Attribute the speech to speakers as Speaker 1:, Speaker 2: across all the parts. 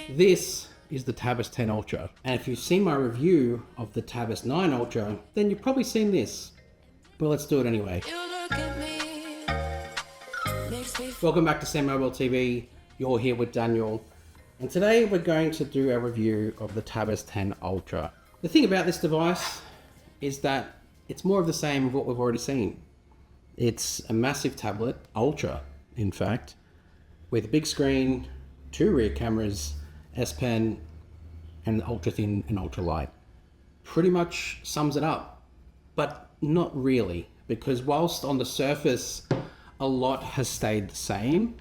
Speaker 1: This is the Tab S10 Ultra, and if you've seen my review of the Tab S9 Ultra, then you've probably seen this. But let's do it anyway. Welcome back to SamMobile TV. You're here with Daniel, and today we're going to do a review of the Tab S10 Ultra. The thing about this device is that it's more of the same of what we've already seen. It's a massive tablet, Ultra in fact, with a big screen, 2 rear cameras, S Pen, and ultra thin and ultra light. Pretty much sums it up, but not really, because whilst on the surface a lot has stayed the same,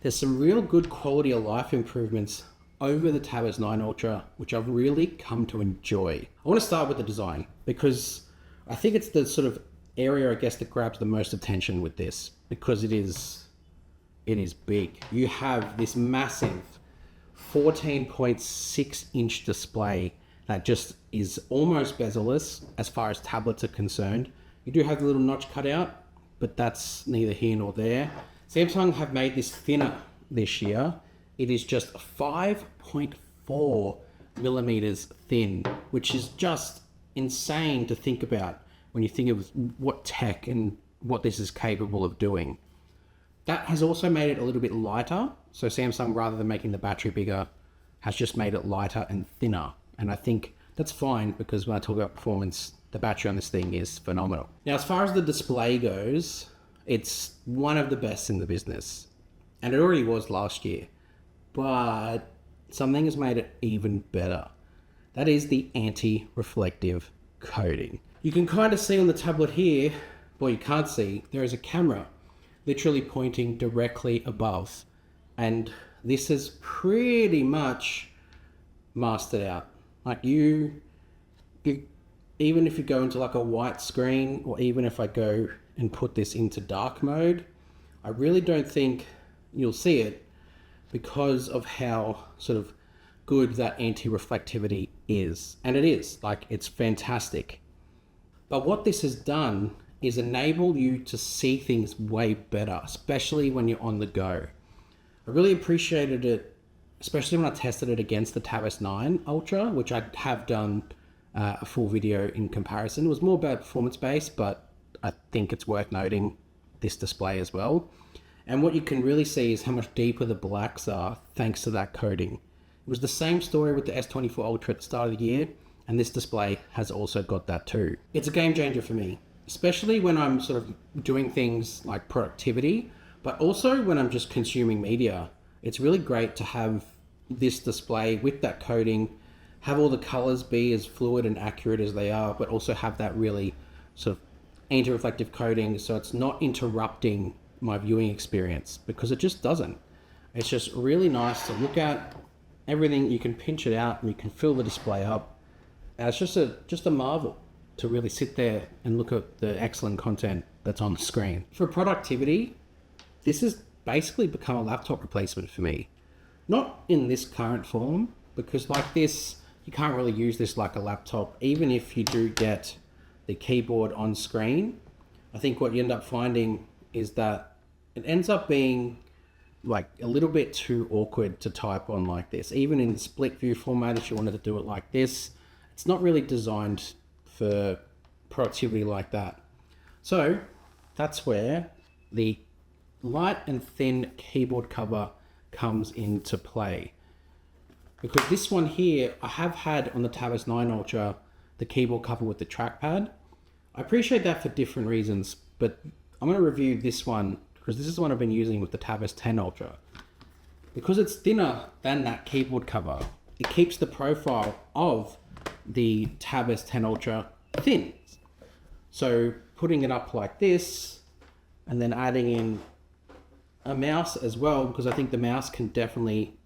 Speaker 1: there's some real good quality of life improvements over the Tab S9 Ultra, which I've really come to enjoy. I want to start with the design, because I think it's the sort of area, I guess, that grabs the most attention with this, because it is big. You have this massive 14.6 inch display that just is almost bezel-less as far as tablets are concerned. You do have the little notch cut out, but that's neither here nor there. Samsung have made this thinner this year. It is just 5.4 millimeters thin, which is just insane to think about when you think of what tech and what this is capable of doing. That has also made it a little bit lighter. So Samsung, rather than making the battery bigger, has just made it lighter and thinner. And I think that's fine, because when I talk about performance, the battery on this thing is phenomenal. Now, as far as the display goes, it's one of the best in the business. And it already was last year. But something has made it even better. That is the anti-reflective coating. You can kind of see on the tablet here, well, you can't see, there is a camera literally pointing directly above, and this is pretty much mastered out. Like you even if you go into like a white screen, or even if I go and put this into dark mode, I really don't think you'll see it, because of how sort of good that anti-reflectivity is. And it is, like, it's fantastic. But what this has done is enable you to see things way better, especially when you're on the go. I really appreciated it, especially when I tested it against the Tab S9 Ultra, which I have done a full video in comparison. It was more about performance based, but I think it's worth noting this display as well. And what you can really see is how much deeper the blacks are thanks to that coating. It was the same story with the S24 Ultra at the start of the year, and this display has also got that too. It's a game changer for me, especially when I'm sort of doing things like productivity, but also when I'm just consuming media. It's really great to have this display with that coating, have all the colors be as fluid and accurate as they are, but also have that really sort of anti-reflective coating, so it's not interrupting my viewing experience, because it just doesn't. It's just really nice to look at everything. You can pinch it out and you can fill the display up. And it's just a marvel to really sit there and look at the excellent content that's on the screen. For productivity, this has basically become a laptop replacement for me. Not in this current form, because like this, you can't really use this like a laptop. Even if you do get the keyboard on screen, I think what you end up finding is that it ends up being like a little bit too awkward to type on like this. Even in the split view format, if you wanted to do it like this, it's not really designed for productivity like that. So that's where the light and thin keyboard cover comes into play. Because this one here, I have had on the Tab S9 Ultra, the keyboard cover with the trackpad. I appreciate that for different reasons, but I'm going to review this one because this is the one I've been using with the Tab S10 Ultra. Because it's thinner than that keyboard cover, it keeps the profile of the Tab S10 Ultra thin. So putting it up like this, and then adding in a mouse as well, because I think the mouse can definitely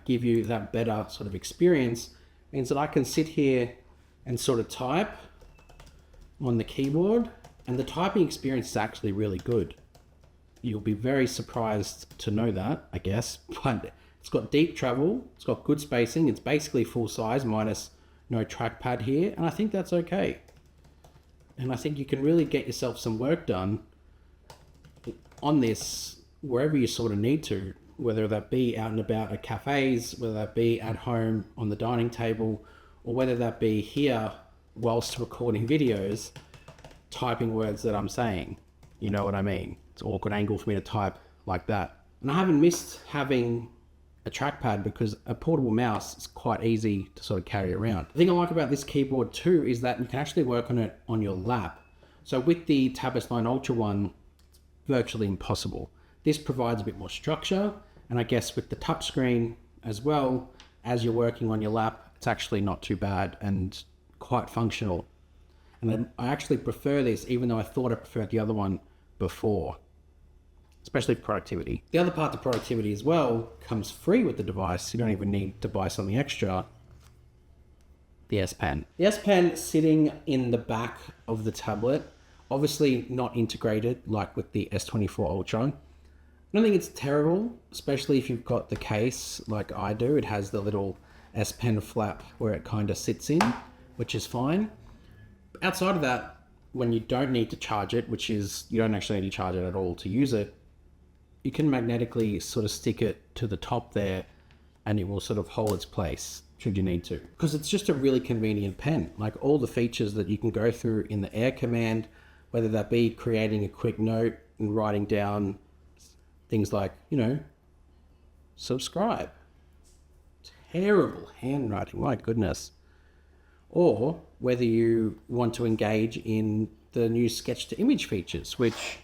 Speaker 1: give you that better sort of experience, means that I can sit here and sort of type on the keyboard, and the typing experience is actually really good. You'll be very surprised to know that, I guess, but it's got deep travel, it's got good spacing, it's basically full size minus no trackpad here, and I think that's okay. And I think you can really get yourself some work done on this wherever you sort of need to. whether that be out and about at cafes, whether that be at home on the dining table, or whether that be here whilst recording videos, typing words that I'm saying. You know what I mean? It's an awkward angle for me to type like that. And I haven't missed having a trackpad because a portable mouse is quite easy to sort of carry around. The thing I like about this keyboard too is that you can actually work on it on your lap. So with the Tab S10 Ultra one, it's virtually impossible. This provides a bit more structure, and I guess with the touchscreen as well, as you're working on your lap, it's actually not too bad and quite functional. And I actually prefer this, even though I thought I preferred the other one before, especially for productivity. The other part to productivity as well comes free with the device. You don't even need to buy something extra. The S Pen. The S Pen sitting in the back of the tablet, obviously not integrated like with the S24 Ultra. I don't think it's terrible, especially if you've got the case like I do. It has the little S Pen flap where it kind of sits in, which is fine. Outside of that, when you don't need to charge it, which is you don't actually need to charge it at all to use it, you can magnetically sort of stick it to the top there and it will sort of hold its place should you need to. Because it's just a really convenient pen. Like all the features that you can go through in the Air command, whether that be creating a quick note and writing down things like, you know, subscribe. Terrible handwriting, my goodness. Or whether you want to engage in the new sketch to image features, which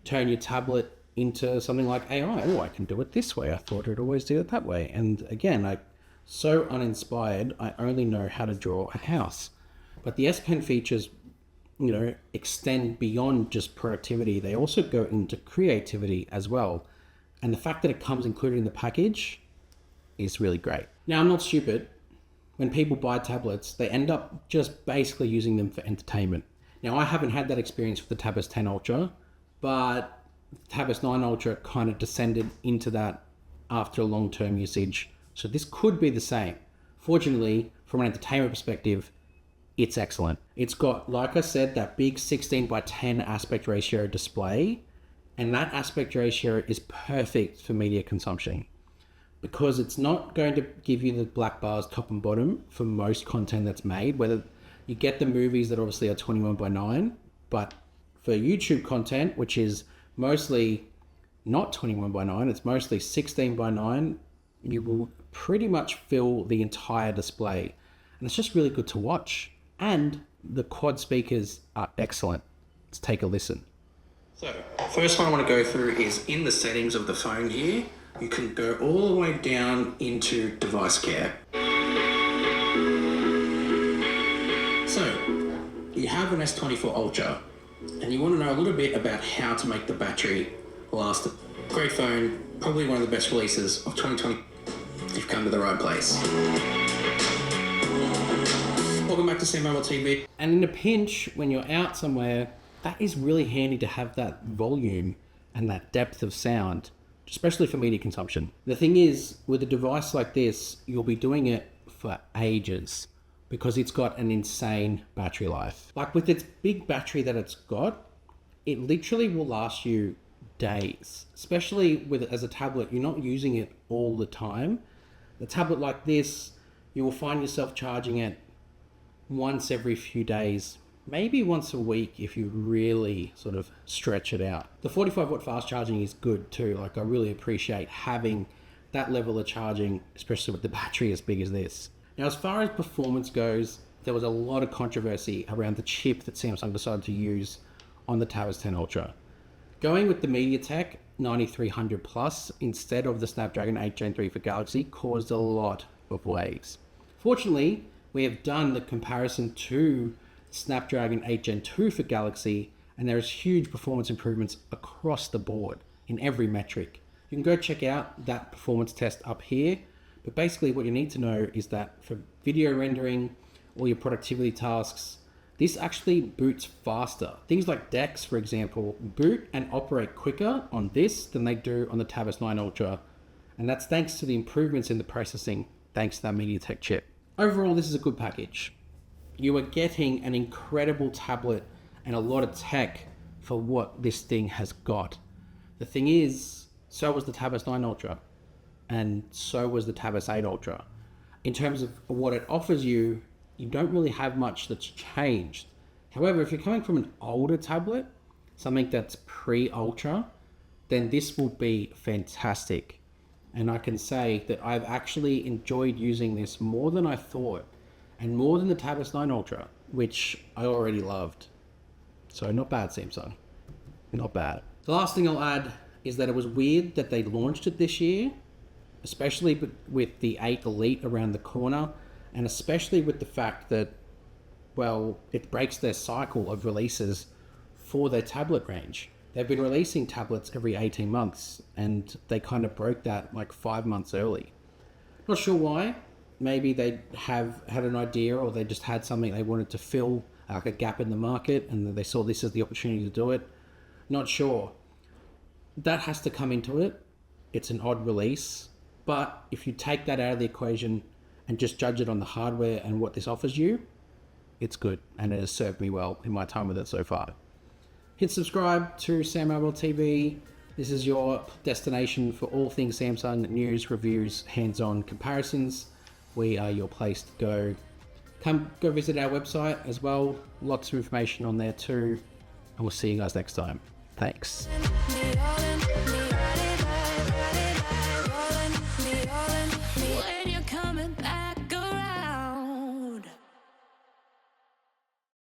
Speaker 1: turn your tablet into something like AI. Oh, I can do it this way. I thought I'd always do it that way. And again, I'm so uninspired, I only know how to draw a house. But the S Pen features, you know, extend beyond just productivity. They also go into creativity as well. And the fact that it comes included in the package is really great. Now, I'm not stupid. When people buy tablets, they end up just basically using them for entertainment. Now, I haven't had that experience with the Tab S10 Ultra, but the Tab S9 Ultra kind of descended into that after long-term usage. So this could be the same. Fortunately, from an entertainment perspective, it's excellent. It's got, like I said, that big 16:10 aspect ratio display, and that aspect ratio is perfect for media consumption, because it's not going to give you the black bars top and bottom for most content that's made, whether you get the movies that obviously are 21:9, but for YouTube content, which is mostly not 21:9, it's mostly 16:9, you will pretty much fill the entire display. And it's just really good to watch. And the quad speakers are excellent. Let's take a listen. So, first one I want to go through is in the settings of the phone here. You can go all the way down into device care. So, you have an S24 Ultra, and you want to know a little bit about how to make the battery last. Great phone, probably one of the best releases of 2020. You've come to the right place. Welcome back to SamMobile TV. And in a pinch, when you're out somewhere, that is really handy to have that volume and that depth of sound, especially for media consumption. The thing is, with a device like this, you'll be doing it for ages because it's got an insane battery life. Like with its big battery that it's got, it literally will last you days, especially with it as a tablet. You're not using it all the time. The tablet like this, you will find yourself charging it once every few days, maybe once a week if you really sort of stretch it out. The 45-watt fast charging is good too. Like I really appreciate having that level of charging, especially with the battery as big as this. Now, as far as performance goes, there was a lot of controversy around the chip that Samsung decided to use on the Tab S10 Ultra. Going with the MediaTek 9300 Plus instead of the Snapdragon 8 Gen 3 for Galaxy caused a lot of waves. Fortunately, we have done the comparison to Snapdragon 8 Gen 2 for Galaxy, and there is huge performance improvements across the board in every metric. You can go check out that performance test up here, but basically what you need to know is that for video rendering, all your productivity tasks, this actually boots faster. Things like DeX, for example, boot and operate quicker on this than they do on the Tab S9 Ultra, and that's thanks to the improvements in the processing, thanks to that MediaTek chip. Overall, this is a good package. You are getting an incredible tablet and a lot of tech for what this thing has got. The thing is, so was the Tab S9 Ultra. and so was the Tab S10 Ultra. In terms of what it offers you, you don't really have much that's changed. However, if you're coming from an older tablet, something that's pre-Ultra, then this will be fantastic. And I can say that I've actually enjoyed using this more than I thought, and more than the Tab S9 Ultra, which I already loved. So not bad, Samsung. Not bad. The last thing I'll add is that it was weird that they launched it this year, especially with the 8 Elite around the corner, and especially with the fact that, well, it breaks their cycle of releases for their tablet range. They've been releasing tablets every 18 months, and they kind of broke that like 5 months early. Not sure why. Maybe they have had an idea, or they just had something they wanted to fill, like a gap in the market, and they saw this as the opportunity to do it. Not sure. That has to come into it. It's an odd release. But if you take that out of the equation and just judge it on the hardware and what this offers you, it's good, and it has served me well in my time with it so far. Hit subscribe to SamMobile TV. This is your destination for all things Samsung news, reviews, hands-on comparisons. We are your place to go. Go visit our website as well. Lots of information on there too. And we'll see you guys next time. Thanks.